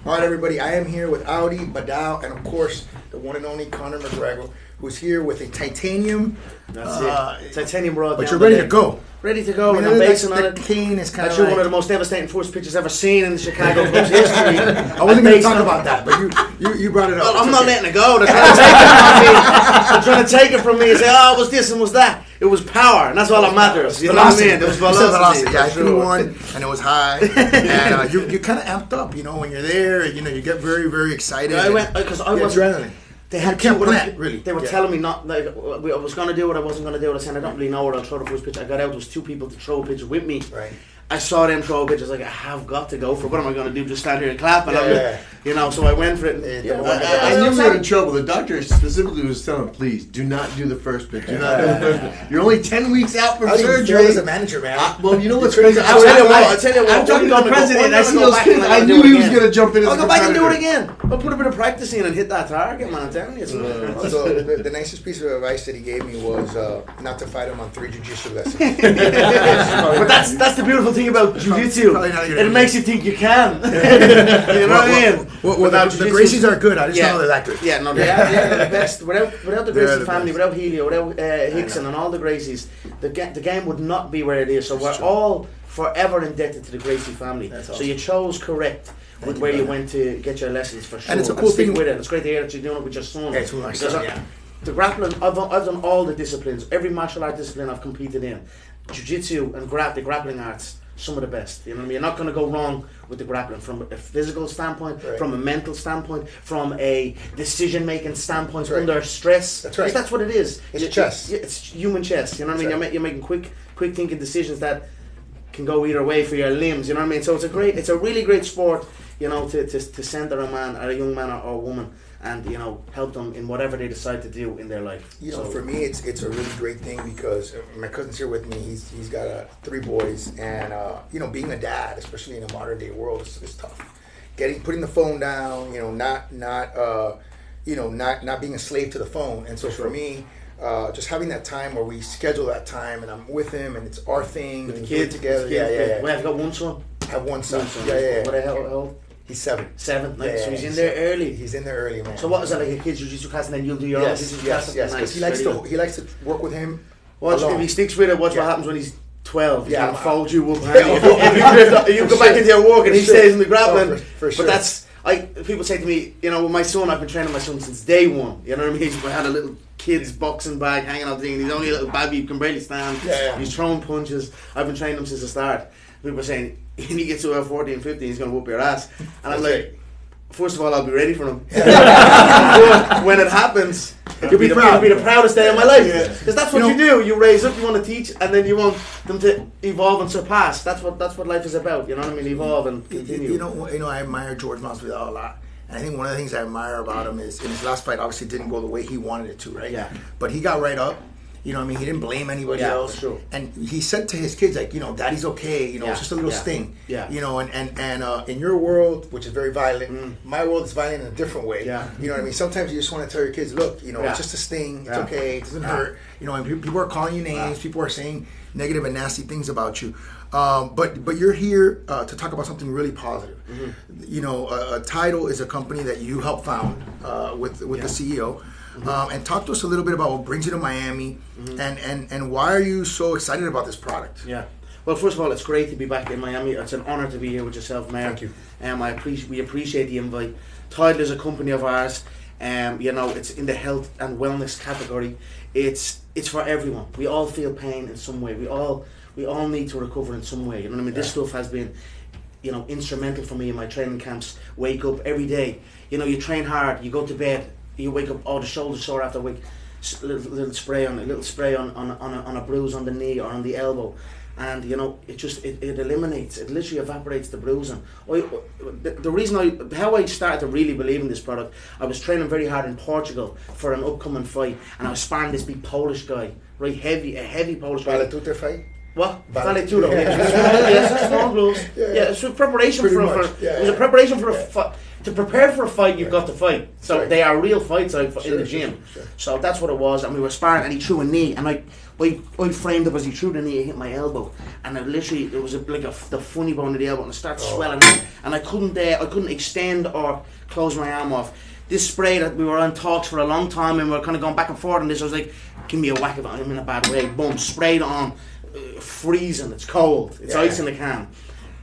All right, everybody, I am here with Audi, Badal, and of course, the one and only Conor McGregor, who's here with a titanium. That's it. Titanium rod. But you're ready to go. Ready to go, and I'm basing on it. The cane is kind of one of the most devastating first pitches ever seen in the Chicago Cubs history. I wasn't going to talk about that, but you brought it up. Well, I'm not letting it go. They're trying to take it from me. They're trying to take it from me and say, oh, it was this and was that. It was power, and that's all that matters. You know what I mean? It was velocity. Yeah, I threw one, and it was high. And you kind of amped up, when you're there. You get very, very excited. Yeah, I went, because I was adrenaline. They had really. They were telling me not like I was going to do it, I wasn't going to do it. I said I don't really know where I'll throw the first pitch. I got out. There was two people to throw a pitch with me. Right. I saw them throw a pitch. I was like, I have got to go for it. What am I going to do? Just stand here and clap? And so I went for it. And, I knew we were in trouble. The doctor specifically was telling him, please do not do the first pitch. Do not do the first pitch. You're only 10 weeks out from surgery. As a manager, man. Well, you know what's crazy? I'll tell you what. I'm talking to the president, and I see those kids. I knew he was going to jump in. I'll go back and do it again. I'll put a bit of practice in and hit that target, man. I'm telling you. So the nicest piece of advice that he gave me was not to fight him on 3 jiu-jitsu lessons. But that's the beautiful thing about jiu-jitsu. It makes you think you can. You know what I mean? The Gracies are good. I just know they're that good. Yeah, no, they're the best. Without the Gracie family, without Helio, without Hickson and all the Gracies, the game would not be where it is. So we're all forever indebted to the Gracie family. Awesome. So you chose correct with where you went to get your lessons for sure. And it's a cool thing with it. It's great to hear that you're doing it with your son. Yeah, it's with my son. The grappling, I've done all the disciplines. Every martial art discipline I've competed in. Jiu-jitsu and the grappling arts, some of the best. You know what I mean? You're not going to go wrong with the grappling from a physical standpoint, from a mental standpoint, from a decision-making standpoint under stress. That's right. Because that's what it is. It's chess. It's human chess. You know what I mean? You're making quick thinking decisions that can go either way for your limbs. You know what I mean? So it's a really great sport. To center a man or a young man or a woman, and help them in whatever they decide to do in their life. For me, it's a really great thing because my cousin's here with me. He's got 3 boys, and being a dad, especially in a modern day world, is tough. Putting the phone down, not being a slave to the phone. And so for me, just having that time where we schedule that time, and I'm with him, and it's our thing, with the kids together. Yeah. Well, I've got one son. I have one son. Yeah. What the hell? He's 7. 7. So he's in there early. He's in there early, man. So what is that, like a kid's jiu-jitsu class, and then you'll do your own jiu-jitsu class? Yes. Because he likes to work with him. If he sticks with it, watch what happens when he's 12. He's gonna fold you up. You go back into your work and he stays in the grappling. For sure. But people say to me, with my son, I've been training my son since day one. You know what I mean? I had a little kid's boxing bag hanging out thing, and he's only a little baby, you can barely stand. He's throwing punches. I've been training him since the start. People are saying, when he gets to 14, 15, he's going to whoop your ass. And I'm like, first of all, I'll be ready for him. But when it happens, you'll be the proudest day of my life. Because that's what you do. You raise up, you want to teach, and then you want them to evolve and surpass. That's what life is about. You know what I mean? Evolve and continue. I admire George Masvidal a lot. And I think one of the things I admire about him is in his last fight, obviously it didn't go the way he wanted it to, right? Yeah. But he got right up. He didn't blame anybody else. Sure. And he said to his kids, Daddy's okay. It's just a little sting. Yeah. And in your world, which is very violent, my world is violent in a different way. Yeah. You know what I mean? Sometimes you just want to tell your kids, look, it's just a sting. It's okay. It doesn't hurt. And people are calling you names. People are saying negative and nasty things about you. But you're here to talk about something really positive. Mm-hmm. Tidal is a company that you helped found with the CEO. Mm-hmm. And talk to us a little bit about what brings you to Miami, and why are you so excited about this product? Yeah. Well, first of all, it's great to be back in Miami. It's an honor to be here with yourself, Mayor. Thank you. We appreciate the invite. Tidal is a company of ours. It's in the health and wellness category. It's for everyone. We all feel pain in some way. We all need to recover in some way. You know what I mean? This stuff has been, instrumental for me in my training camps. Wake up every day. You train hard. You go to bed. You wake up, the shoulders sore after a week. Little spray on a bruise on the knee or on the elbow, and it eliminates. It literally evaporates the bruising. The reason how I started to really believe in this product, I was training very hard in Portugal for an upcoming fight, and I was sparring this big Polish guy, right, a heavy Polish guy. Belitor fight. What? Belitor. Yes, small gloves. Yeah, it's a preparation for it was a preparation for a fight. To prepare for a fight, you've got to fight. So they are real fights out in the gym. Sure. So that's what it was. And we were sparring, and he threw a knee. And I framed up as he threw the knee, it hit my elbow, and it was the funny bone of the elbow, and it started swelling, and I couldn't extend or close my arm off. This spray that we were on talks for a long time, and we were kind of going back and forth on this. I was like, give me a whack of it. I'm in a bad way. Boom, sprayed on, freezing. It's cold. It's ice in the can.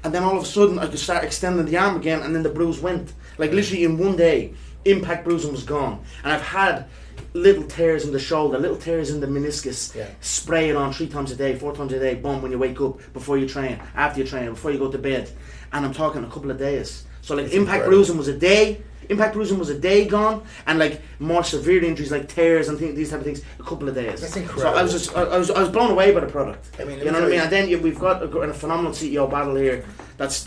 And then all of a sudden, I could start extending the arm again, and then the bruise went. Like literally in one day, impact bruising was gone. And I've had little tears in the shoulder, little tears in the meniscus. Spray it on 3 times a day, 4 times a day. Boom, when you wake up, before you train, after you train, before you go to bed. And I'm talking a couple of days. So like impact bruising was a day. Impact bruising was a day gone, and like more severe injuries like tears and these type of things, a couple of days. That's incredible. So I was blown away by the product. I mean, you know what I mean? And then we've got a phenomenal CEO battle here that's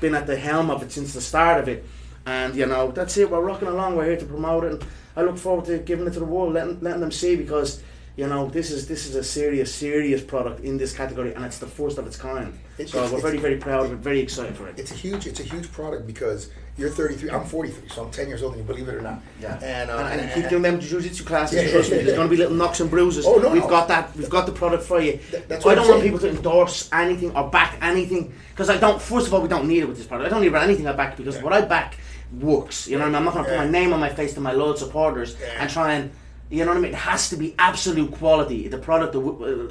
been at the helm of it since the start of it, and you know that's it. We're rocking along. We're here to promote it, and I look forward to giving it to the world, letting them see, because you know this is a serious product in this category, and it's the first of its kind. So we're very proud of it, very excited for it. It's a huge product because you're 33, I'm 43, so I'm 10 years older than you, believe it or not. Yeah. And keep doing them jiu-jitsu classes. Trust me, there's going to be little knocks and bruises. Oh, no, we've got that. We've got the product for you. That's I don't want people to endorse anything or back anything, because I don't. First of all, we don't need it with this product. I don't need anything I back, because what I back works. You know what I mean? I'm not going to put my name on my face to my loyal supporters and try and. You know what I mean? It has to be absolute quality. The product,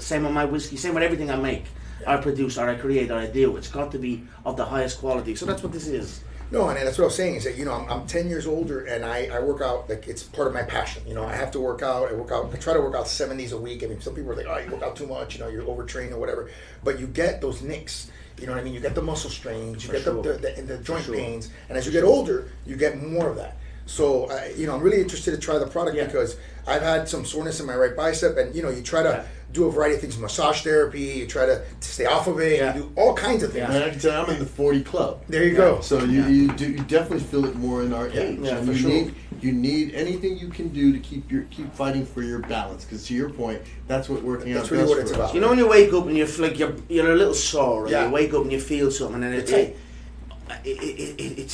same with my whiskey, same with everything I make, I produce, or I create, or I do. It's got to be of the highest quality. So that's what this is. No, and that's what I was saying is that, you know, I'm 10 years older, and I work out, like, it's part of my passion. You know, I have to work out. I try to work out 7 days a week. I mean, some people are like, oh, you work out too much, you know, you're overtrained or whatever. But you get those nicks. You know what I mean? You get the muscle strains, you get the joint pains, and as you get older, you get more of that. So, you know, I'm really interested to try the product because I've had some soreness in my right bicep, and, you know, you try to do a variety of things, massage therapy, you try to stay off of it, you do all kinds of things. And I can tell I'm in the 40 club. There you go. So you definitely feel it more in our age. Yeah, and you need anything you can do to keep fighting for your balance, because to your point, that's what working out. That's really what it's about. You know, when you wake up and you're a little sore, right? You wake up and you feel something, and it's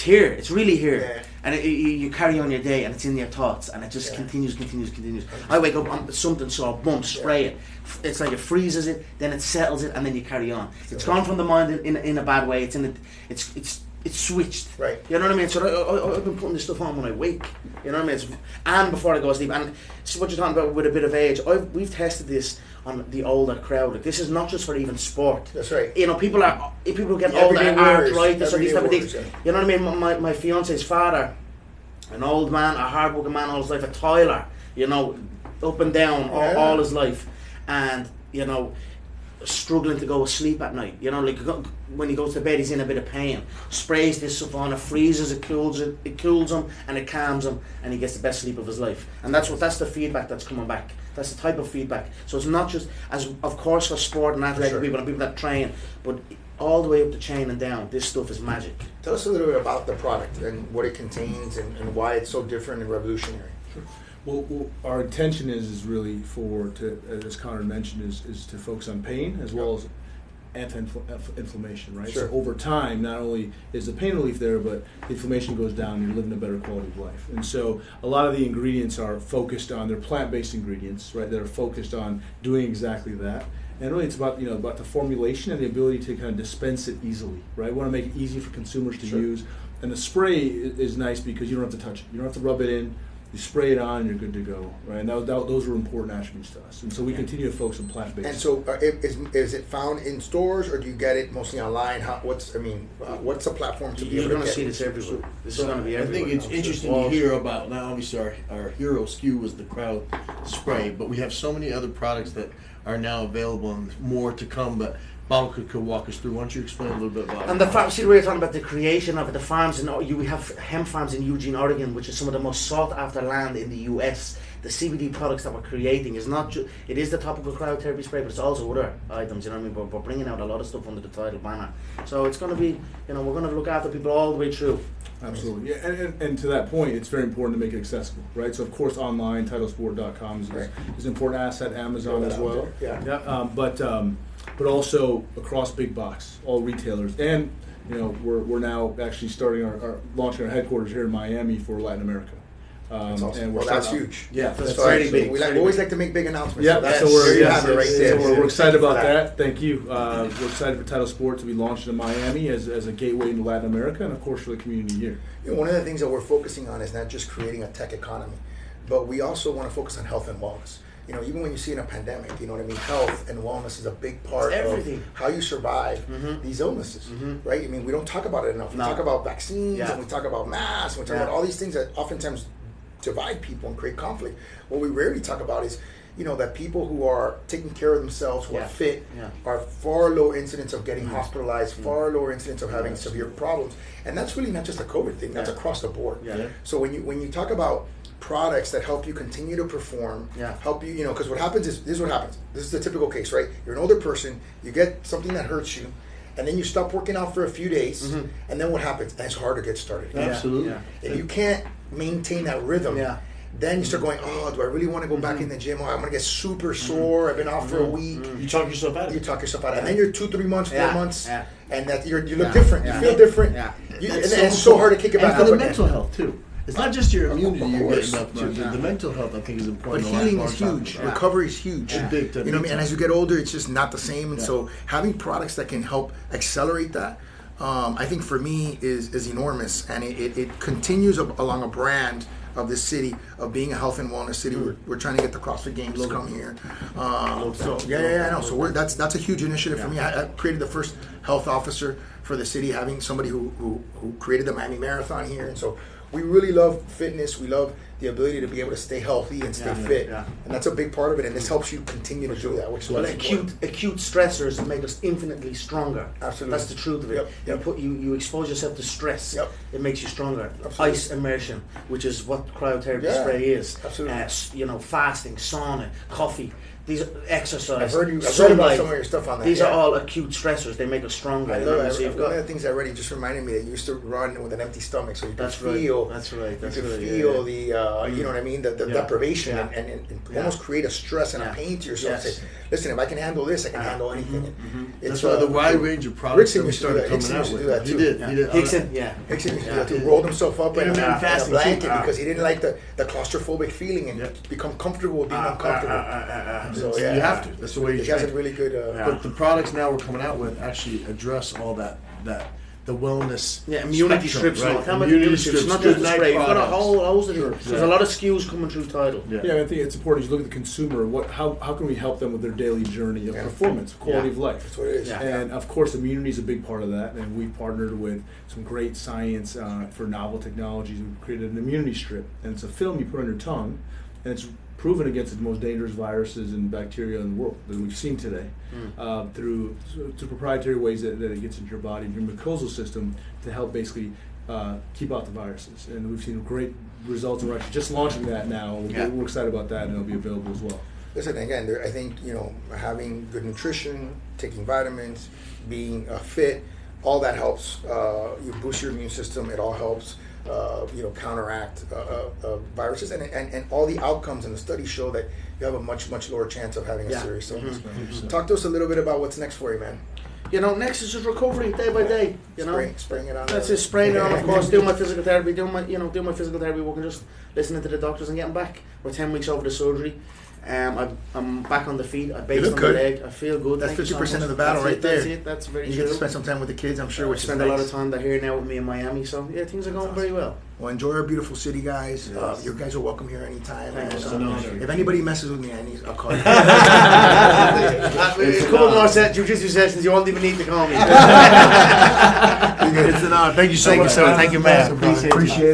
here. It's really here, and you carry on your day, and it's in your thoughts, and it just continues. I wake up, I'm something sore, boom, spray it. It's like it freezes it, then it settles it, and then you carry on. It's gone from the mind in a bad way. It's switched. Right. You know what I mean? So I've been putting this stuff on when I wake. You know what I mean? And before I go to sleep. And see what you're talking about with a bit of age. We've tested this on the older crowd. Like, this is not just for even sport. That's right. You know, people who get older, arthritis, or these type of things. You know what I mean? My fiance's father, an old man, a hard-working man all his life, a toiler. You know, up and down all his life, and you know, struggling to go to sleep at night. You know, like when he goes to bed, he's in a bit of pain. Sprays this stuff on, it freezes, it cools him, and it calms him, and he gets the best sleep of his life. And that's the feedback that's coming back. That's the type of feedback. So it's not just, as of course for sport and athletic people and people that train, but all the way up the chain and down, this stuff is magic. Tell us a little bit about the product and what it contains and why it's so different and revolutionary. Well, our intention is really as Conor mentioned, is to focus on pain as well as anti-inflammation, right? Sure. So over time, not only is the pain relief there, but the inflammation goes down and you're living a better quality of life. And so a lot of the ingredients are focused on, they're plant-based ingredients, right, that are focused on doing exactly that. And really it's about, about the formulation and the ability to kind of dispense it easily, right? We want to make it easy for consumers to use. And the spray is nice because you don't have to touch it. You don't have to rub it in. You spray it on, and you're good to go, right? And those are important attributes to us. And so we continue to focus on plant-based. And so, is it found in stores, or do you get it mostly online? What's the platform to be able to get? You're going to see this everywhere. This is going to be everywhere. I think it's interesting to hear about. Now, obviously, our hero SKU was the crowd spray, but we have so many other products that are now available, and more to come. But Bob could walk us through. Why don't you explain a little bit about it? And the farm, see, we're talking about the creation of it, the farms, we have hemp farms in Eugene, Oregon, which is some of the most sought after land in the US. The CBD products that we're creating is not just, it is the topical cryotherapy spray, but it's also other items, you know what I mean? We're bringing out a lot of stuff under the title banner. So it's going to be, we're going to look after people all the way through. Absolutely. Yeah, and to that point, it's very important to make it accessible, right? So of course online, titlesport.com is an important asset, Amazon as well. But also across big box, all retailers, and we're now actually starting launching our headquarters here in Miami for Latin America. And that's huge. Yeah, that's very big. We always like to make big announcements. Yeah, so we're excited about that. Thank you. We're excited for Title Sports to be launched in Miami as a gateway into Latin America, and of course for the community here. One of the things that we're focusing on is not just creating a tech economy, but we also want to focus on health and wellness. Even when you see in a pandemic, health and wellness is a big part of how you survive these illnesses, right? We don't talk about it enough. We talk about vaccines and we talk about masks and we talk about all these things that oftentimes divide people and create conflict. What we rarely talk about is, that people who are taking care of themselves, who are fit, are far lower incidence of getting hospitalized, far lower incidence of having severe problems. And that's really not just a COVID thing, that's across the board. So when you talk about products that help you continue to perform, help you, because what happens is, this is what happens. This is the typical case, right? You're an older person, you get something that hurts you, and then you stop working out for a few days, and then what happens? And it's hard to get started. Absolutely. If you can't maintain that rhythm, then you start going, do I really want to go back in the gym? I'm going to get super sore. I've been off for a week. You talk yourself out of it. You talk yourself out of it. And then you're 2-3 months, 4 months, and that you look different. You feel different. And it's so hard to kick it back up. And for the mental health, too. It's not just your immunity you're getting up to. The mental health, I think, is important. But healing is huge. Recovery is huge. And as you get older, it's just not the same. And so having products that can help accelerate that, I think for me is enormous. And it continues along a brand of this city of being a health and wellness city. We're trying to get the CrossFit Games to come here. I know. So that's a huge initiative for me. I created the first health officer for the city, having somebody who created the Miami Marathon here, and so we really love fitness. We love the ability to be able to stay healthy and stay fit, and that's a big part of it. And this helps you continue to do that. Which is acute stressors make us infinitely stronger. Absolutely, that's the truth of it. You expose yourself to stress. It makes you stronger. Absolutely. Ice immersion, which is what cryotherapy spray is. Absolutely. Fasting, sauna, coffee. These exercise. I've heard about some of your stuff on that. These are all acute stressers. They make us stronger. I love it. One of the things that already just reminded me that you used to run with an empty stomach, so you can feel. That's right. You can feel the, you know what I mean, the deprivation, and almost create a stress and a pain to yourself. Say, listen, if I can handle this, I can handle anything. That's why the wide range of products that we started coming out with. He did. Hickson used to do that too. Rolled himself up in a blanket because he didn't like the claustrophobic feeling and become comfortable with being uncomfortable. So you have to. That's the way you train. He has a really good. But the products now we're coming out with actually address all that the wellness. Immunity strips. Right? Immunity strips. Not just the spray. You've got a whole host of it. There's a lot of SKUs coming through Tidal. I think it's important. You look at the consumer. How can we help them with their daily journey of performance, quality of life? That's what it is. And of course, immunity is a big part of that. And we've partnered with some great science for novel technologies. We've created an immunity strip, and it's a film you put on your tongue, and it's proven against the most dangerous viruses and bacteria in the world that we've seen today, through proprietary ways that it gets into your body, your mucosal system, to help basically keep out the viruses. And we've seen great results, and we're actually just launching that now. We're excited about that, and it'll be available as well. Listen, again, I think having good nutrition, taking vitamins, being fit, all that helps. You boost your immune system. It all helps. Counteract viruses, and all the outcomes in the studies show that you have a much lower chance of having a serious illness. Talk to us a little bit about what's next for you, man. Next is just recovery day by day. Spraying it on. That's it. Spraying it on. Of course, doing my physical therapy, doing my physical therapy work, and just listening to the doctors and getting back. We're 10 weeks over the surgery. I'm back on the feet. I based on the leg. I feel good. That's 50% of the battle right there. That's it. That's very true. You get to spend some time with the kids, I'm sure. We spend a lot of time here now with me in Miami. So things are going very well. Well, enjoy our beautiful city, guys. You guys are welcome here anytime. If anybody messes with me, I'll call you. A couple more jiu-jitsu sessions. You won't even need to call me. It's an honor. Thank you so much. Thank you, man. Appreciate it.